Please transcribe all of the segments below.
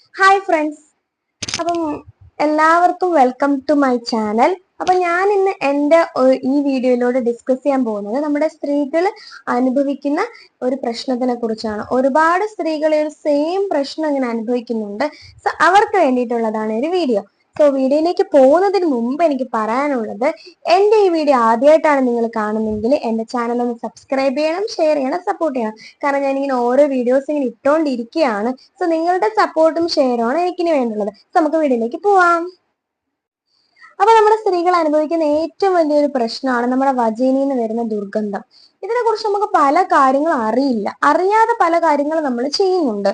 Hi friends. അപ്പം എല്ലാവർക്കും welcome to my channel. അപ്പൊ ഞാൻ ഇന്ന് എൻ്റെ ഈ വീഡിയോയിലൂടെ ഡിസ്കസ് ചെയ്യാൻ പോകുന്നത് നമ്മുടെ സ്ത്രീകൾ അനുഭവിക്കുന്ന ഒരു പ്രശ്നത്തിനെ കുറിച്ചാണ്. ഒരുപാട് സ്ത്രീകൾ ഒരു സെയിം പ്രശ്നം ഇങ്ങനെ അനുഭവിക്കുന്നുണ്ട്. സോ അവർക്ക് വേണ്ടിയിട്ടുള്ളതാണ് ഒരു വീഡിയോ. സോ വീഡിയോയിലേക്ക് പോകുന്നതിന് മുമ്പ് എനിക്ക് പറയാനുള്ളത്, എൻ്റെ ഈ വീഡിയോ ആദ്യമായിട്ടാണ് നിങ്ങൾ കാണുന്നതെങ്കിൽ എൻ്റെ ചാനൽ ഒന്ന് സബ്സ്ക്രൈബ് ചെയ്യണം, ഷെയർ ചെയ്യണം, സപ്പോർട്ട് ചെയ്യണം. കാരണം ഞാനിങ്ങനെ ഓരോ വീഡിയോസ് ഇങ്ങനെ ഇട്ടുകൊണ്ടിരിക്കുകയാണ്. സോ നിങ്ങളുടെ സപ്പോർട്ടും ഷെയറുമാണ് എനിക്കിനി വേണ്ടുള്ളത്. നമുക്ക് വീഡിയോയിലേക്ക് പോവാം. അപ്പൊ നമ്മുടെ സ്ത്രീകൾ അനുഭവിക്കുന്ന ഏറ്റവും വലിയൊരു പ്രശ്നമാണ് നമ്മുടെ വജൈനയിൽ നിന്ന് വരുന്ന ദുർഗന്ധം. ഇതിനെക്കുറിച്ച് നമുക്ക് പല കാര്യങ്ങളും അറിയില്ല. അറിയാതെ പല കാര്യങ്ങളും നമ്മൾ ചെയ്യുന്നുണ്ട്.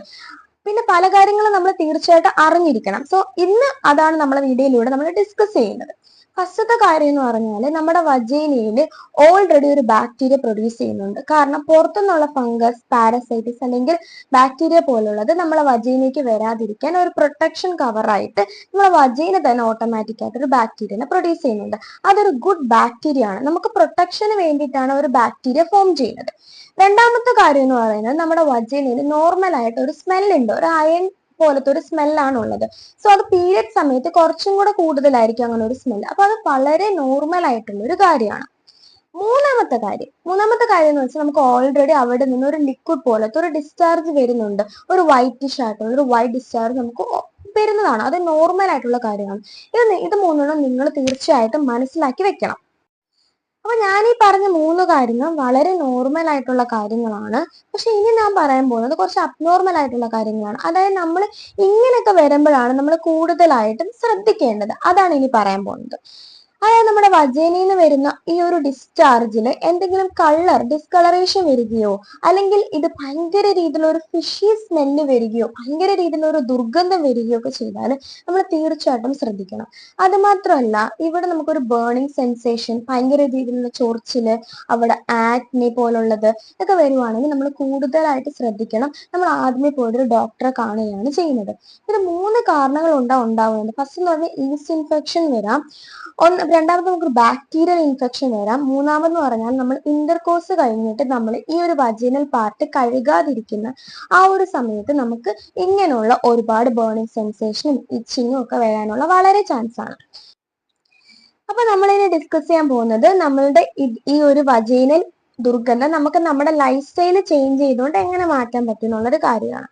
പിന്നെ പല കാര്യങ്ങളും നമ്മൾ തീർച്ചയായിട്ടും അറിഞ്ഞിരിക്കണം. സോ ഇന്ന് അതാണ് നമ്മുടെ വീഡിയോയിലൂടെ നമ്മൾ ഡിസ്കസ് ചെയ്യുന്നത്. ഫസ്റ്റത്തെ കാര്യം എന്ന് പറഞ്ഞാൽ നമ്മുടെ വജൈനയിൽ ഓൾറെഡി ഒരു ബാക്ടീരിയ പ്രൊഡ്യൂസ് ചെയ്യുന്നുണ്ട്. കാരണം പുറത്തുനിന്നുള്ള ഫംഗസ്, പാരസൈറ്റിസ് അല്ലെങ്കിൽ ബാക്ടീരിയ പോലുള്ളത് നമ്മളെ വജൈനയ്ക്ക് വരാതിരിക്കാൻ ഒരു പ്രൊട്ടക്ഷൻ കവറായിട്ട് നമ്മളെ വജൈന തന്നെ ഓട്ടോമാറ്റിക് ആയിട്ട് ഒരു ബാക്ടീരിയനെ പ്രൊഡ്യൂസ് ചെയ്യുന്നുണ്ട്. അതൊരു ഗുഡ് ബാക്ടീരിയ ആണ്. നമുക്ക് പ്രൊട്ടക്ഷന് വേണ്ടിയിട്ടാണ് ഒരു ബാക്ടീരിയ ഫോം ചെയ്യുന്നത്. രണ്ടാമത്തെ കാര്യം എന്ന് പറയുന്നത് നമ്മുടെ വജൈനയിൽ നോർമൽ ആയിട്ട് ഒരു സ്മെല്ലുണ്ട്. ഒരു അയൺ പോലത്തെ ഒരു സ്മെല്ലാണ് ഉള്ളത്. സോ അത് പീരിയഡ് സമയത്ത് കുറച്ചും കൂടെ കൂടുതലായിരിക്കും അങ്ങനെ ഒരു സ്മെൽ. അപ്പൊ അത് വളരെ നോർമൽ ആയിട്ടുള്ള ഒരു കാര്യമാണ്. മൂന്നാമത്തെ കാര്യം എന്ന് വെച്ചാൽ നമുക്ക് ഓൾറെഡി അവിടെ നിന്ന് ഒരു ലിക്വിഡ് പോലത്തെ ഒരു ഡിസ്ചാർജ് വരുന്നുണ്ട്. ഒരു വൈറ്റിഷ് ആയിട്ടുള്ള ഒരു വൈറ്റ് ഡിസ്ചാർജ് നമുക്ക് വരുന്നതാണ്. അത് നോർമൽ ആയിട്ടുള്ള കാര്യമാണ്. ഇത് മൂന്നെണ്ണം നിങ്ങൾ തീർച്ചയായിട്ടും മനസ്സിലാക്കി വെക്കണം. അപ്പൊ ഞാൻ ഈ പറഞ്ഞ മൂന്ന് കാര്യങ്ങൾ വളരെ നോർമൽ ആയിട്ടുള്ള കാര്യങ്ങളാണ്. പക്ഷെ ഇനി ഞാൻ പറയാൻ പോകുന്നത് കുറച്ച് അബ്നോർമൽ ആയിട്ടുള്ള കാര്യങ്ങളാണ്. അതായത് നമ്മൾ ഇങ്ങനെയൊക്കെ വരുമ്പോഴാണ് നമ്മൾ കൂടുതലായിട്ടും ശ്രദ്ധിക്കേണ്ടത്. അതാണ് ഇനി പറയാൻ പോകുന്നത്. അതായത് നമ്മുടെ വജൈനയിൽ നിന്ന് വരുന്ന ഈ ഒരു ഡിസ്ചാർജിൽ എന്തെങ്കിലും ഡിസ്കളറേഷൻ വരികയോ അല്ലെങ്കിൽ ഇത് ഭയങ്കര രീതിയിലുള്ള ഒരു ഫിഷി സ്മെല്ല് വരികയോ ഭയങ്കര രീതിയിലുള്ള ഒരു ദുർഗന്ധം വരികയോ ഒക്കെ ചെയ്താൽ നമ്മൾ തീർച്ചയായിട്ടും ശ്രദ്ധിക്കണം. അത് മാത്രമല്ല, ഇവിടെ നമുക്കൊരു ബേണിംഗ് സെൻസേഷൻ, ഭയങ്കര രീതിയിലുള്ള ചൊറിച്ചില്, അവിടെ ആക്നെ പോലുള്ളത് ഒക്കെ വരുവാണെങ്കിൽ നമ്മൾ കൂടുതലായിട്ട് ശ്രദ്ധിക്കണം. നമ്മൾ ആദ്യമേ പോയിട്ട് ഒരു ഡോക്ടറെ കാണുകയാണ് ചെയ്യുന്നത്. ഇത് മൂന്ന് കാരണങ്ങൾ ഉണ്ടാവുന്നത്. ഫസ്റ്റ് എന്ന് പറഞ്ഞാൽ ഈസ്റ്റ് ഇൻഫെക്ഷൻ വരാം. രണ്ടാമത് നമുക്ക് ബാക്ടീരിയൽ ഇൻഫെക്ഷൻ വരാം. മൂന്നാമെന്ന് പറഞ്ഞാൽ നമ്മൾ ഇന്റർകോഴ്സ് കഴിഞ്ഞിട്ട് നമ്മൾ ഈ ഒരു വജൈനൽ പാർട്ട് കഴുകാതിരിക്കുന്ന ആ ഒരു സമയത്ത് നമുക്ക് ഇങ്ങനെയുള്ള ഒരുപാട് ബേണിംഗ് സെൻസേഷനും ഇച്ചിങ്ങും ഒക്കെ വരാനുള്ള വളരെ ചാൻസ് ആണ്. അപ്പൊ നമ്മളിനി ഡിസ്കസ് ചെയ്യാൻ പോകുന്നത് നമ്മളുടെ ഈ ഒരു വജൈനൽ ദുർഗന്ധം നമുക്ക് നമ്മുടെ ലൈഫ് സ്റ്റൈൽ ചേഞ്ച് ചെയ്തുകൊണ്ട് എങ്ങനെ മാറ്റാൻ പറ്റും എന്നുള്ളൊരു കാര്യമാണ്.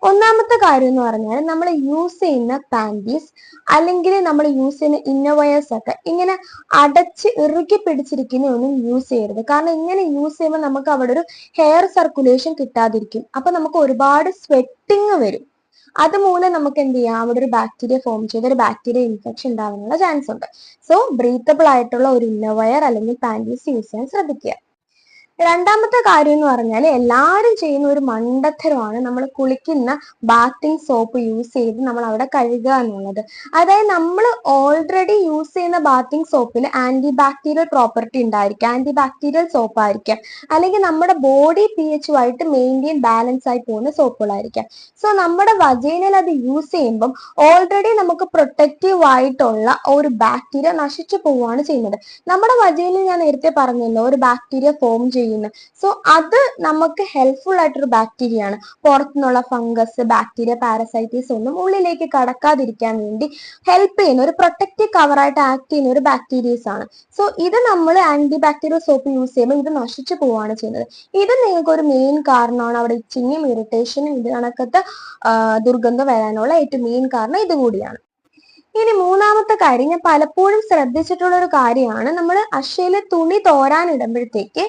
ഒന്നാമത്തെ കാര്യം എന്ന് പറഞ്ഞാൽ നമ്മൾ യൂസ് ചെയ്യുന്ന പാൻറ്റീസ് അല്ലെങ്കിൽ നമ്മൾ യൂസ് ചെയ്യുന്ന ഇന്നോവയേഴ്സ് ഒക്കെ ഇങ്ങനെ അടച്ച് ഇറുക്കി പിടിച്ചിരിക്കുന്ന ഒന്നും യൂസ് ചെയ്യരുത്. കാരണം ഇങ്ങനെ യൂസ് ചെയ്യുമ്പോൾ നമുക്ക് അവിടെ ഒരു ഹെയർ സർക്കുലേഷൻ കിട്ടാതിരിക്കും. അപ്പൊ നമുക്ക് ഒരുപാട് സ്വെറ്റിങ് വരും. അതുമൂലം നമുക്ക് എന്ത് ചെയ്യാം, അവിടെ ഒരു ബാക്ടീരിയ ഫോം ചെയ്ത് ഒരു ബാക്ടീരിയ ഇൻഫെക്ഷൻ ഉണ്ടാവാനുള്ള ചാൻസ് ഉണ്ട്. സോ ബ്രീത്തബിൾ ആയിട്ടുള്ള ഒരു ഇന്നോവയർ അല്ലെങ്കിൽ പാൻറ്റീസ് യൂസ് ചെയ്യാൻ ശ്രദ്ധിക്കുക. രണ്ടാമത്തെ കാര്യം എന്ന് പറഞ്ഞാൽ എല്ലാവരും ചെയ്യുന്ന ഒരു മണ്ടത്തരമാണ് നമ്മൾ കുളിക്കുന്ന ബാത്തിങ് സോപ്പ് യൂസ് ചെയ്ത് നമ്മൾ അവിടെ കഴുകുക എന്നുള്ളത്. അതായത് നമ്മൾ ഓൾറെഡി യൂസ് ചെയ്യുന്ന ബാത്തിങ് സോപ്പിൽ ആന്റി ബാക്ടീരിയൽ പ്രോപ്പർട്ടി ഉണ്ടായിരിക്കാം, ആന്റി ബാക്ടീരിയൽ സോപ്പ് ആയിരിക്കാം, അല്ലെങ്കിൽ നമ്മുടെ ബോഡി pH ആയിട്ട് മെയിൻറ്റെയിൻ ബാലൻസ് ആയി പോകുന്ന സോപ്പുകളായിരിക്കാം. സോ നമ്മുടെ വജൈനൽ അത് യൂസ് ചെയ്യുമ്പം ഓൾറെഡി നമുക്ക് പ്രൊട്ടക്റ്റീവ് ആയിട്ടുള്ള ഒരു ബാക്ടീരിയ നശിച്ചു പോവുകയാണ് ചെയ്യുന്നത്. നമ്മുടെ വജൈനൽ ഞാൻ നേരത്തെ പറഞ്ഞല്ലോ ഒരു ബാക്ടീരിയ ഫോം ചെയ്യുന്നത്. സോ അത് നമുക്ക് ഹെൽപ്ഫുൾ ആയിട്ടൊരു ബാക്ടീരിയ ആണ്. പുറത്തുനിന്നുള്ള ഫംഗസ്, ബാക്ടീരിയ, പാരസൈറ്റീസ് ഒന്നും ഉള്ളിലേക്ക് കടക്കാതിരിക്കാൻ വേണ്ടി ഹെൽപ്പ് ചെയ്യുന്ന ഒരു പ്രൊട്ടക്റ്റീവ് കവറായിട്ട് ആക്ട് ചെയ്യുന്ന ഒരു ബാക്ടീരിയസ് ആണ്. സോ ഇത് നമ്മൾ ആന്റി ബാക്ടീരിയൽ സോപ്പ് യൂസ് ചെയ്യുമ്പോൾ ഇത് നശിച്ചു പോവുകയാണ് ചെയ്യുന്നത്. ഇത് നിങ്ങൾക്ക് ഒരു മെയിൻ കാരണമാണ്. അവിടെ ഇച്ചിങ്ങും ഇറിറ്റേഷനും ഇത് കണക്കത്തെ ദുർഗന്ധം വരാനുള്ള ഏറ്റവും മെയിൻ കാരണം ഇതുകൂടിയാണ്. ഇനി മൂന്നാമത്തെ കാര്യം, ഞാൻ പലപ്പോഴും ശ്രദ്ധിച്ചിട്ടുള്ള ഒരു കാര്യമാണ്, നമ്മൾ അക്ഷയിൽ തുണി തോരാൻ ഇടുമ്പോഴത്തേക്ക്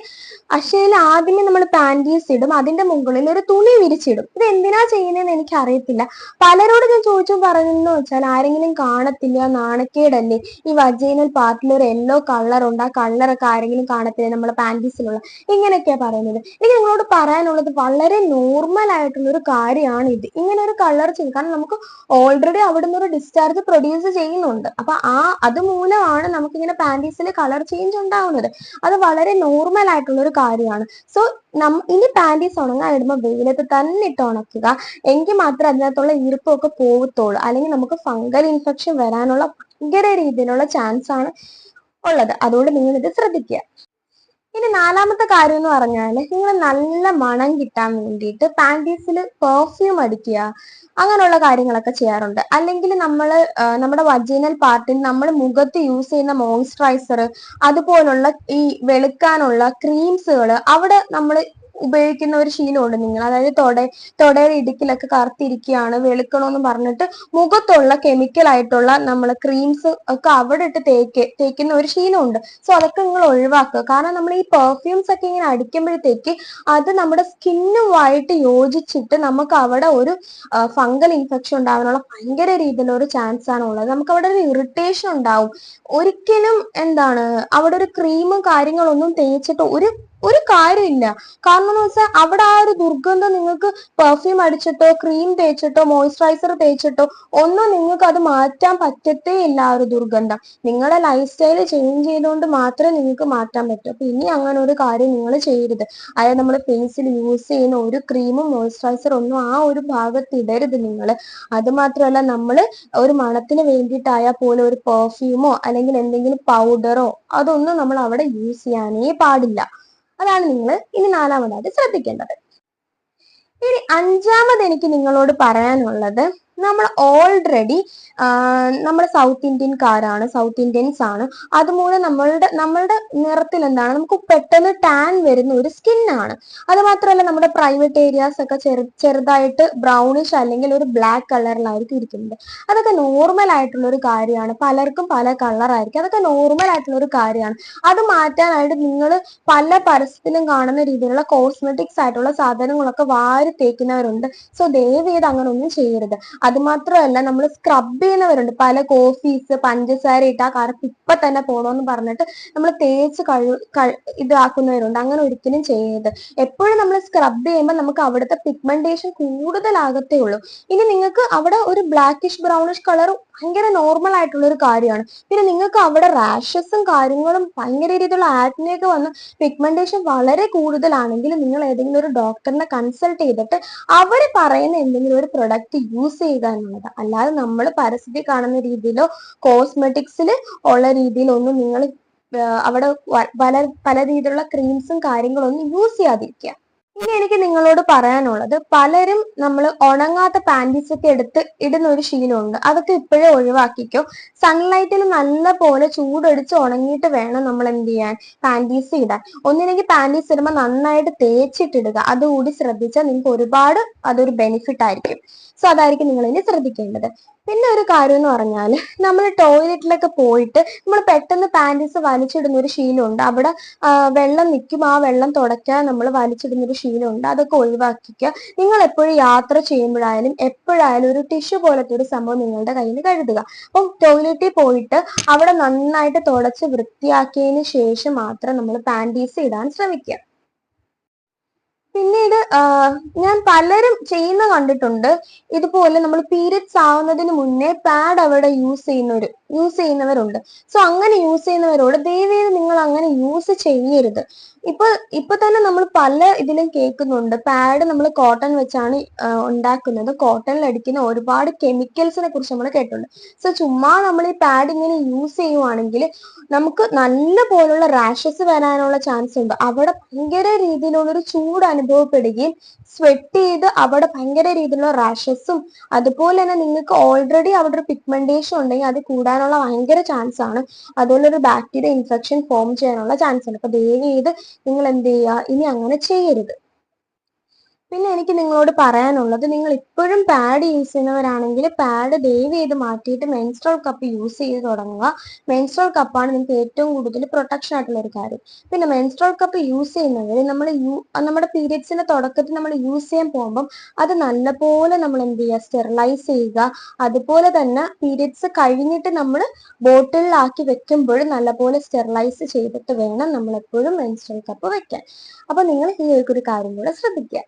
അക്ഷയിൽ ആദ്യമേ നമ്മൾ പാൻറ്റീസ് ഇടും, അതിന്റെ മുകളിൽ ഒരു തുണി വിരിച്ചിടും. ഇത് എന്തിനാ ചെയ്യുന്നതെന്ന് എനിക്ക് അറിയത്തില്ല. പലരോട് ഞാൻ ചോദിച്ചു പറഞ്ഞെന്ന് വെച്ചാൽ ആരെങ്കിലും കാണത്തില്ല, നാണക്കേടല്ലേ, ഈ വജൈനൽ പാർട്ടിൽ ഒരു യെല്ലോ കളർ ഉണ്ട്, ആ കളറൊക്കെ ആരെങ്കിലും കാണത്തില്ല നമ്മളെ പാൻറ്റീസിലുള്ള, ഇങ്ങനെയൊക്കെയാ പറയുന്നത്. എനിക്ക് നിങ്ങളോട് പറയാനുള്ളത് വളരെ നോർമൽ ആയിട്ടുള്ള ഒരു കാര്യമാണ് ഇത്. ഇങ്ങനെ ഒരു കളർ ചെയ്യും. കാരണം നമുക്ക് ഓൾറെഡി അവിടെ നിന്ന് ഒരു ഡിസ്ചാർജ് പ്രൊഡ്യൂസ് ചെയ്യുന്നുണ്ട്. അപ്പൊ അതുമൂലമാണ് നമുക്ക് ഇങ്ങനെ പാൻറ്റീസിൽ കളർ ചേഞ്ച് ഉണ്ടാവുന്നത്. അത് വളരെ നോർമൽ ആയിട്ടുള്ള ഒരു കാര്യമാണ്. സോ ഇനി പാൻറ്റീസ് ഉണങ്ങാൻ ഇടുമ്പോൾ വെയിലത്ത് തന്നെ ഇട്ട് ഉണക്കുക. എങ്കിൽ മാത്രമേ അതിനകത്തുള്ള ഈർപ്പമൊക്കെ പോകത്തുള്ളൂ. അല്ലെങ്കിൽ നമുക്ക് ഫംഗൽ ഇൻഫെക്ഷൻ വരാനുള്ള ഭയങ്കര രീതിയിലുള്ള ചാൻസ് ആണ് ഉള്ളത്. അതുകൊണ്ട് നിങ്ങൾ ഇത് ശ്രദ്ധിക്കുക. ഇനി നാലാമത്തെ കാര്യം എന്ന് പറഞ്ഞാൽ നിങ്ങൾ നല്ല മണം കിട്ടാൻ വേണ്ടിയിട്ട് പാൻറ്റീസിൽ പെർഫ്യൂം അടിക്കുക, അങ്ങനെയുള്ള കാര്യങ്ങളൊക്കെ ചെയ്യാറുണ്ട്. അല്ലെങ്കിൽ നമ്മൾ നമ്മുടെ വജീനൽ പാർട്ടിൽ നമ്മൾ മുഖത്ത് യൂസ് ചെയ്യുന്ന മോയ്സ്ചറൈസർ, അതുപോലുള്ള ഈ വെളുക്കാനുള്ള ക്രീംസുകൾ അവിടെ നമ്മൾ ഉപയോഗിക്കുന്ന ഒരു ശീലമുണ്ട് നിങ്ങൾ. അതായത് തൊടയുടെ ഇടുക്കിലൊക്കെ കറുത്തിരിക്കുകയാണ്, വെളുക്കണമെന്ന് പറഞ്ഞിട്ട് മുഖത്തുള്ള കെമിക്കൽ ആയിട്ടുള്ള നമ്മൾ ക്രീംസ് ഒക്കെ അവിടെ ഇട്ട് തേക്കുന്ന ഒരു ശീലമുണ്ട്. സോ അതൊക്കെ നിങ്ങൾ ഒഴിവാക്കുക. കാരണം നമ്മൾ ഈ പെർഫ്യൂംസ് ഒക്കെ ഇങ്ങനെ അടിക്കുമ്പോഴത്തേക്ക് അത് നമ്മുടെ സ്കിന്നുമായിട്ട് യോജിച്ചിട്ട് നമുക്ക് അവിടെ ഒരു ഫംഗൽ ഇൻഫെക്ഷൻ ഉണ്ടാകാനുള്ള ഭയങ്കര രീതിയിലുള്ള ഒരു ചാൻസ് ആണ് ഉള്ളത്. നമുക്ക് അവിടെ ഒരു ഇറിറ്റേഷൻ ഉണ്ടാവും. ഒരിക്കലും അവിടെ ഒരു ക്രീമും കാര്യങ്ങളൊന്നും തേച്ചിട്ട് ഒരു കാര്യമില്ല. കാരണം എന്ന് വെച്ചാൽ അവിടെ ആ ഒരു ദുർഗന്ധം നിങ്ങൾക്ക് പെർഫ്യൂം അടിച്ചിട്ടോ ക്രീം തേച്ചിട്ടോ മോയ്സ്ചറൈസർ തേച്ചിട്ടോ ഒന്നും നിങ്ങൾക്ക് അത് മാറ്റാൻ പറ്റത്തേ ഇല്ല. ആ ഒരു ദുർഗന്ധം നിങ്ങളുടെ ലൈഫ് സ്റ്റൈൽ ചേഞ്ച് ചെയ്തുകൊണ്ട് മാത്രമേ നിങ്ങൾക്ക് മാറ്റാൻ പറ്റൂ. അപ്പൊ ഇനി അങ്ങനെ ഒരു കാര്യം നിങ്ങൾ ചെയ്യരുത്. അതായത് നമ്മൾ ഫേസിൽ യൂസ് ചെയ്യുന്ന ഒരു ക്രീമും മോയ്സ്ചറൈസർ ഒന്നും ആ ഒരു ഭാഗത്ത് ഇടരുത് നിങ്ങൾ. അത് മാത്രമല്ല നമ്മൾ ഒരു മണത്തിന് വേണ്ടിയിട്ടായാൽ പോലും ഒരു പെർഫ്യൂമോ അല്ലെങ്കിൽ എന്തെങ്കിലും പൗഡറോ അതൊന്നും നമ്മൾ അവിടെ യൂസ് ചെയ്യാനേ പാടില്ല. അതാണ് നിങ്ങൾ ഇനി നാലാമതായിട്ട് ശ്രദ്ധിക്കേണ്ടത്. ഇനി അഞ്ചാമത് എനിക്ക് നിങ്ങളോട് പറയാനുള്ളത്, നമ്മൾ ഓൾറെഡി നമ്മൾ സൗത്ത് ഇന്ത്യൻകാരാണ്, സൗത്ത് ഇന്ത്യൻസ് ആണ്. അതുമൂലം നമ്മളുടെ നിറത്തിൽ നമുക്ക് പെട്ടെന്ന് ടാൻ വരുന്ന ഒരു സ്കിന്നാണ്. അത് മാത്രമല്ല നമ്മുടെ പ്രൈവറ്റ് ഏരിയാസ് ഒക്കെ ചെറുതായിട്ട് ബ്രൗണിഷ് അല്ലെങ്കിൽ ഒരു ബ്ലാക്ക് കളറിലായിരിക്കും ഇരിക്കുന്നത്. അതൊക്കെ നോർമൽ ആയിട്ടുള്ള ഒരു കാര്യമാണ്. പലർക്കും പല കളറായിരിക്കും. അതൊക്കെ നോർമൽ ആയിട്ടുള്ള ഒരു കാര്യമാണ്. അത് മാറ്റാനായിട്ട് നിങ്ങൾ പല പരസ്യത്തിലും കാണുന്ന രീതിയിലുള്ള കോസ്മെറ്റിക്സ് ആയിട്ടുള്ള സാധനങ്ങളൊക്കെ വാരി തേക്കുന്നവരുണ്ട്. സോ ദയവ് ചെയ്ത് അങ്ങനെ ഒന്നും ചെയ്യരുത്. അത് മാത്രമല്ല നമ്മൾ സ്ക്രബ് ചെയ്യുന്നവരുണ്ട്. പല കോഫീസ് പഞ്ചസാര ഇട്ട് ആ കറുപ്പ് ഇപ്പൊ തന്നെ പോണോന്ന് പറഞ്ഞിട്ട് നമ്മൾ തേച്ച് ഇതാക്കുന്നവരുണ്ട്. അങ്ങനെ ഒരിക്കലും ചെയ്യരുത്. എപ്പോഴും നമ്മൾ സ്ക്രബ് ചെയ്യുമ്പോൾ നമുക്ക് അവിടുത്തെ പിഗ്മെന്റേഷൻ കൂടുതലാകത്തേ ഉള്ളൂ. ഇനി നിങ്ങൾക്ക് അവിടെ ഒരു ബ്ലാക്കിഷ് ബ്രൗണിഷ് കളർ ഭയങ്കര നോർമൽ ആയിട്ടുള്ള ഒരു കാര്യമാണ്. പിന്നെ നിങ്ങൾക്ക് അവിടെ റാഷസും കാര്യങ്ങളും ഭയങ്കര രീതിയിലുള്ള ആക്നെയൊക്കെ വന്ന് പിഗ്മെന്റേഷൻ വളരെ കൂടുതലാണെങ്കിൽ നിങ്ങൾ ഏതെങ്കിലും ഒരു ഡോക്ടറിനെ കൺസൾട്ട് ചെയ്തിട്ട് അവർ പറയുന്ന എന്തെങ്കിലും ഒരു പ്രൊഡക്റ്റ് യൂസ് ചെയ്യുക എന്നുള്ളത്. അല്ലാതെ നമ്മൾ പരസ്യത്തിൽ കാണുന്ന രീതിയിലോ കോസ്മെറ്റിക്സിൽ ഉള്ള രീതിയിലൊന്നും നിങ്ങൾ അവിടെ പല രീതിയിലുള്ള ക്രീംസും കാര്യങ്ങളൊന്നും യൂസ് ചെയ്യാതിരിക്കുക. ഇനി എനിക്ക് നിങ്ങളോട് പറയാനുള്ളത്, പലരും നമ്മൾ ഉണങ്ങാത്ത പാൻറ്റീസ് ഒക്കെ എടുത്ത് ഇടുന്ന ഒരു ശീലമുണ്ട്. അതൊക്കെ ഇപ്പോഴേ ഒഴിവാക്കിക്കോ. സൺലൈറ്റിൽ നല്ല പോലെ ചൂടടിച്ച് ഉണങ്ങിയിട്ട് വേണം നമ്മൾ എന്ത് ചെയ്യാൻ, പാൻറ്റീസ് ഇടാൻ. ഒന്നില്ലെങ്കിൽ പാൻറ്റീസ് ഇടുമ്പോൾ നന്നായിട്ട് തേച്ചിട്ടിടുക. അതുകൂടി ശ്രദ്ധിച്ചാൽ നിങ്ങൾക്ക് ഒരുപാട് അതൊരു ബെനിഫിറ്റ് ആയിരിക്കും. സോ അതായിരിക്കും നിങ്ങൾ ഇനി ശ്രദ്ധിക്കേണ്ടത്. പിന്നെ ഒരു കാര്യം എന്ന് പറഞ്ഞാൽ, നമ്മൾ ടോയ്ലറ്റിലൊക്കെ പോയിട്ട് നമ്മൾ പെട്ടെന്ന് പാൻറ്റീസ് വലിച്ചിടുന്ന ഒരു ശീലമുണ്ട്. അവിടെ വെള്ളം നിൽക്കും, ആ വെള്ളം തുടയ്ക്കാൻ നമ്മൾ വലിച്ചിടുന്ന ഒരു ശീലമുണ്ട്. അതൊക്കെ ഒഴിവാക്കിക്കുക. നിങ്ങൾ എപ്പോഴും യാത്ര ചെയ്യുമ്പോഴായാലും എപ്പോഴായാലും ഒരു ടിഷ്യൂ പോലത്തെ ഒരു സംഭവം നിങ്ങളുടെ കയ്യിൽ കരുതുക. അപ്പം ടോയ്ലറ്റിൽ പോയിട്ട് അവിടെ നന്നായിട്ട് തുടച്ച് വൃത്തിയാക്കിയതിന് ശേഷം മാത്രം നമ്മൾ പാൻറ്റീസ് ഇടാൻ ശ്രമിക്കുക. പിന്നീട് ഞാൻ പലരും ചെയ്യുന്ന കണ്ടിട്ടുണ്ട്, ഇതുപോലെ നമ്മൾ പീരിയഡ്സ് ആവുന്നതിന് മുന്നേ പാഡ് അവിടെ യൂസ് ചെയ്യുന്നവരുണ്ട്. സോ അങ്ങനെ യൂസ് ചെയ്യുന്നവരോട് ദയവേത് നിങ്ങൾ അങ്ങനെ യൂസ് ചെയ്യരുത്. ഇപ്പൊ തന്നെ നമ്മൾ പല ഇതിലും കേൾക്കുന്നുണ്ട്, പാഡ് നമ്മൾ കോട്ടൺ വെച്ചാണ് ഉണ്ടാക്കുന്നത്, കോട്ടണിൽ അടിക്കുന്ന ഒരുപാട് കെമിക്കൽസിനെ കുറിച്ച് നമ്മൾ കേട്ടിട്ടുണ്ട്. സോ ചുമ്മാ നമ്മൾ ഈ പാഡ് ഇങ്ങനെ യൂസ് ചെയ്യുവാണെങ്കിൽ നമുക്ക് നല്ല പോലുള്ള റാഷസ് വരാനുള്ള ചാൻസ് ഉണ്ട്. അവിടെ ഭയങ്കര രീതിയിലുള്ളൊരു ചൂട് അനുഭവപ്പെടുകയും സ്വെറ്റ് ചെയ്ത് അവിടെ ഭയങ്കര രീതിയിലുള്ള റാഷസും അതുപോലെ തന്നെ നിങ്ങൾക്ക് ഓൾറെഡി അവിടെ ഒരു പിഗ്മെന്റേഷൻ ഉണ്ടെങ്കിൽ അത് കൂടാനുള്ള ഭയങ്കര ചാൻസ് ആണ്. അതുപോലെ ഒരു ബാക്ടീരിയ ഇൻഫെക്ഷൻ ഫോം ചെയ്യാനുള്ള ചാൻസ് ഉണ്ട്. അപ്പൊ ദയവ് ചെയ്ത് നിങ്ങൾ എന്ത് ചെയ്യുക, ഇനി അങ്ങനെ ചെയ്യരുത്. പിന്നെ എനിക്ക് നിങ്ങളോട് പറയാനുള്ളത്, നിങ്ങൾ ഇപ്പോഴും പാഡ് യൂസ് ചെയ്യുന്നവരാണെങ്കിൽ പാഡ് ദയവ് ചെയ്ത് മാറ്റിയിട്ട് മെൻസ്ട്രൽ കപ്പ് യൂസ് ചെയ്ത് തുടങ്ങുക. മെൻസ്ട്രൽ കപ്പാണ് നിങ്ങൾക്ക് ഏറ്റവും കൂടുതൽ പ്രൊട്ടക്ഷൻ ആയിട്ടുള്ള ഒരു കാര്യം. പിന്നെ മെൻസ്ട്രൽ കപ്പ് യൂസ് ചെയ്യുന്നവർ നമ്മുടെ പീരിയഡ്സിന്റെ തുടക്കത്തിൽ നമ്മൾ യൂസ് ചെയ്യാൻ പോകുമ്പം അത് നല്ലപോലെ നമ്മൾ എന്ത് ചെയ്യുക, സ്റ്റെറിലൈസ് ചെയ്യുക. അതുപോലെ തന്നെ പീരിയഡ്സ് കഴിഞ്ഞിട്ട് നമ്മൾ ബോട്ടിലാക്കി വെക്കുമ്പോൾ നല്ലപോലെ സ്റ്റെറിലൈസ് ചെയ്തിട്ട് വേണം നമ്മൾ എപ്പോഴും മെൻസ്ട്രൽ കപ്പ് വെക്കാൻ. അപ്പൊ നിങ്ങൾ ഈ ഒരു കാര്യം കൂടെ ശ്രദ്ധിക്കുക.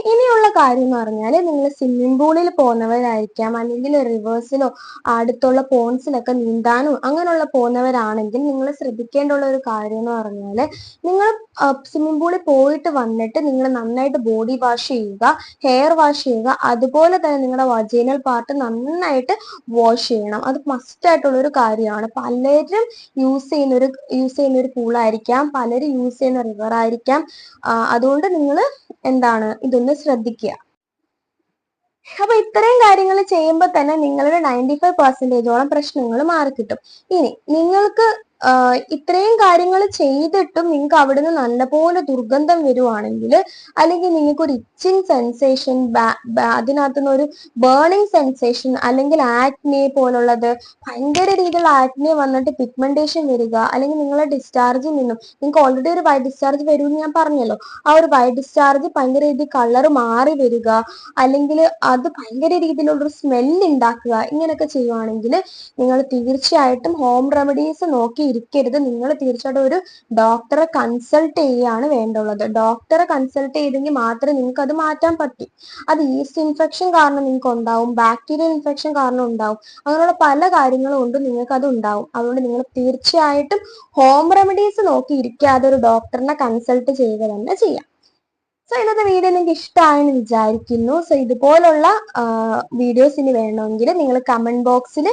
ഇനിയുള്ള കാര്യം എന്ന് പറഞ്ഞാൽ നിങ്ങൾ സ്വിമ്മിംഗ് പൂളിൽ പോകുന്നവരായിരിക്കാം, അല്ലെങ്കിൽ റിവേഴ്സിലോ അടുത്തുള്ള പോൺസിലൊക്കെ നീന്താനോ അങ്ങനെയുള്ള പോകുന്നവരാണെങ്കിൽ നിങ്ങൾ ശ്രദ്ധിക്കേണ്ടുള്ള ഒരു കാര്യം എന്ന് പറഞ്ഞാൽ നിങ്ങൾ സ്വിമ്മിംഗ് പൂളിൽ പോയിട്ട് വന്നിട്ട് നിങ്ങൾ നന്നായിട്ട് ബോഡി വാഷ് ചെയ്യുക, ഹെയർ വാഷ് ചെയ്യുക, അതുപോലെ തന്നെ നിങ്ങളുടെ വജൈനൽ പാർട്ട് നന്നായിട്ട് വാഷ് ചെയ്യണം. അത് മസ്റ്റ് ആയിട്ടുള്ള ഒരു കാര്യമാണ്. പലരും യൂസ് ചെയ്യുന്ന ഒരു പൂളായിരിക്കാം, പലരും യൂസ് ചെയ്യുന്ന റിവർ ആയിരിക്കാം. അതുകൊണ്ട് നിങ്ങൾ എന്താണ് ഇതൊന്ന് ശ്രദ്ധിക്കുക. അപ്പൊ ഇത്രയും കാര്യങ്ങൾ ചെയ്യുമ്പോൾ തന്നെ നിങ്ങളുടെ 95% പ്രശ്നങ്ങൾ മാറിക്കിട്ടും. ഇനി നിങ്ങൾക്ക് ഇത്രയും കാര്യങ്ങൾ ചെയ്തിട്ടും നിങ്ങൾക്ക് അവിടുന്ന് നല്ലപോലെ ദുർഗന്ധം വരുവാണെങ്കിൽ, അല്ലെങ്കിൽ നിങ്ങൾക്ക് ഒരു ഇച്ചിങ് സെൻസേഷൻ, അതിനകത്തുനിന്ന് ഒരു ബേണിങ് സെൻസേഷൻ, അല്ലെങ്കിൽ ആക്നെ പോലുള്ളത് ഭയങ്കര രീതിയിലുള്ള ആക്നെ വന്നിട്ട് പിഗ്മെന്റേഷൻ വരിക, അല്ലെങ്കിൽ നിങ്ങളെ ഡിസ്ചാർജിൽ നിന്നും നിങ്ങൾക്ക് ഓൾറെഡി ഒരു വൈറ്റ് ഡിസ്ചാർജ് വരുമെന്ന് ഞാൻ പറഞ്ഞല്ലോ, ആ ഒരു വൈറ്റ് ഡിസ്ചാർജ് ഭയങ്കര രീതിയിൽ കളർ മാറി വരിക, അല്ലെങ്കിൽ അത് ഭയങ്കര രീതിയിലുള്ളൊരു സ്മെല്ല് ഉണ്ടാക്കുക, ഇങ്ങനെയൊക്കെ ചെയ്യുവാണെങ്കിൽ നിങ്ങൾ തീർച്ചയായിട്ടും ഹോം റെമഡീസ് നോക്കി ഇരിക്കരുത്. നിങ്ങൾ തീർച്ചയായിട്ടും ഒരു ഡോക്ടറെ കൺസൾട്ട് ചെയ്യുകയാണ് വേണ്ടുള്ളത്. ഡോക്ടറെ കൺസൾട്ട് ചെയ്തെങ്കിൽ മാത്രമേ നിങ്ങൾക്ക് അത് മാറ്റാൻ പറ്റൂ. അത് ഈസ്റ്റ് ഇൻഫെക്ഷൻ കാരണം നിങ്ങൾക്ക് ഉണ്ടാവും, ബാക്ടീരിയൽ ഇൻഫെക്ഷൻ കാരണം ഉണ്ടാവും, അങ്ങനെയുള്ള പല കാര്യങ്ങളും കൊണ്ട് നിങ്ങൾക്ക് അത് ഉണ്ടാവും. അതുകൊണ്ട് നിങ്ങൾ തീർച്ചയായിട്ടും ഹോം റെമഡീസ് നോക്കി ഇരിക്കാതെ ഒരു ഡോക്ടറിനെ കൺസൾട്ട് ചെയ്യുക തന്നെ ചെയ്യാം. സോ ഇന്നത്തെ വീഡിയോ നിങ്ങൾക്ക് ഇഷ്ടമായെന്ന് വിചാരിക്കുന്നു. സോ ഇതുപോലുള്ള വീഡിയോസ് ഇനി വേണമെങ്കിൽ നിങ്ങൾ കമന്റ് ബോക്സിൽ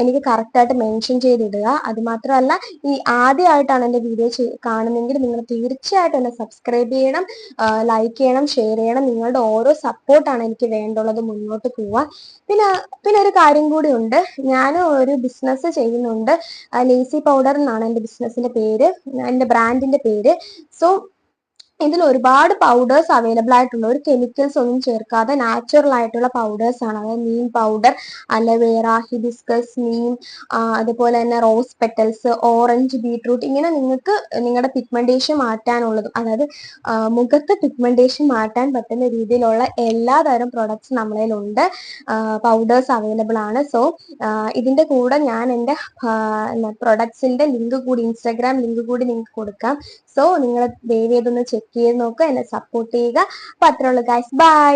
എനിക്ക് കറക്റ്റായിട്ട് മെൻഷൻ ചെയ്തിടുക. അത് മാത്രമല്ല, ഈ ആദ്യമായിട്ടാണ് എൻ്റെ വീഡിയോ കാണുന്നെങ്കിൽ നിങ്ങൾ തീർച്ചയായിട്ടും എന്നെ സബ്സ്ക്രൈബ് ചെയ്യണം, ലൈക്ക് ചെയ്യണം, ഷെയർ ചെയ്യണം. നിങ്ങളുടെ ഓരോ സപ്പോർട്ടാണ് എനിക്ക് വേണ്ടുള്ളത് മുന്നോട്ട് പോവാൻ. പിന്നെ ഒരു കാര്യം കൂടി ഉണ്ട്. ഞാൻ ഒരു ബിസിനസ് ചെയ്യുന്നുണ്ട്. ലേസി പൗഡർ എന്നാണ് എൻ്റെ ബിസിനസിന്റെ പേര്, എൻ്റെ ബ്രാൻഡിന്റെ പേര്. സോ ഇതിൽ ഒരുപാട് പൗഡേഴ്സ് അവൈലബിൾ ആയിട്ടുള്ള, ഒരു കെമിക്കൽസ് ഒന്നും ചേർക്കാതെ നാച്ചുറൽ ആയിട്ടുള്ള പൗഡേഴ്സ് ആണ്. അതായത് Neem powder, aloe vera, hibiscus, Neem, അതുപോലെ തന്നെ റോസ് പെറ്റൽസ്, ഓറഞ്ച്, ബീട്രൂട്ട്, ഇങ്ങനെ നിങ്ങൾക്ക് നിങ്ങളുടെ പിഗ്മെന്റേഷൻ മാറ്റാനുള്ളതും, അതായത് മുഖത്ത് പിഗ്മെന്റേഷൻ മാറ്റാൻ പറ്റുന്ന രീതിയിലുള്ള എല്ലാ തരം പ്രൊഡക്ട്സ് നമ്മളിലുണ്ട്. പൗഡേഴ്സ് അവൈലബിൾ ആണ്. സോ ഇതിന്റെ കൂടെ ഞാൻ എൻ്റെ പ്രൊഡക്ട്സിന്റെ ലിങ്ക് കൂടി, ഇൻസ്റ്റാഗ്രാം ലിങ്ക് കൂടി നിങ്ങൾക്ക് കൊടുക്കാം. സോ നിങ്ങൾ ദയവ് ചെയ്തൊന്ന് ചെക്ക് ചെയ്ത് നോക്കുക, എന്നെ സപ്പോർട്ട് ചെയ്യുക. അപ്പൊ അത്രേ ഉള്ളൂ ഗൈസ്, ബൈ.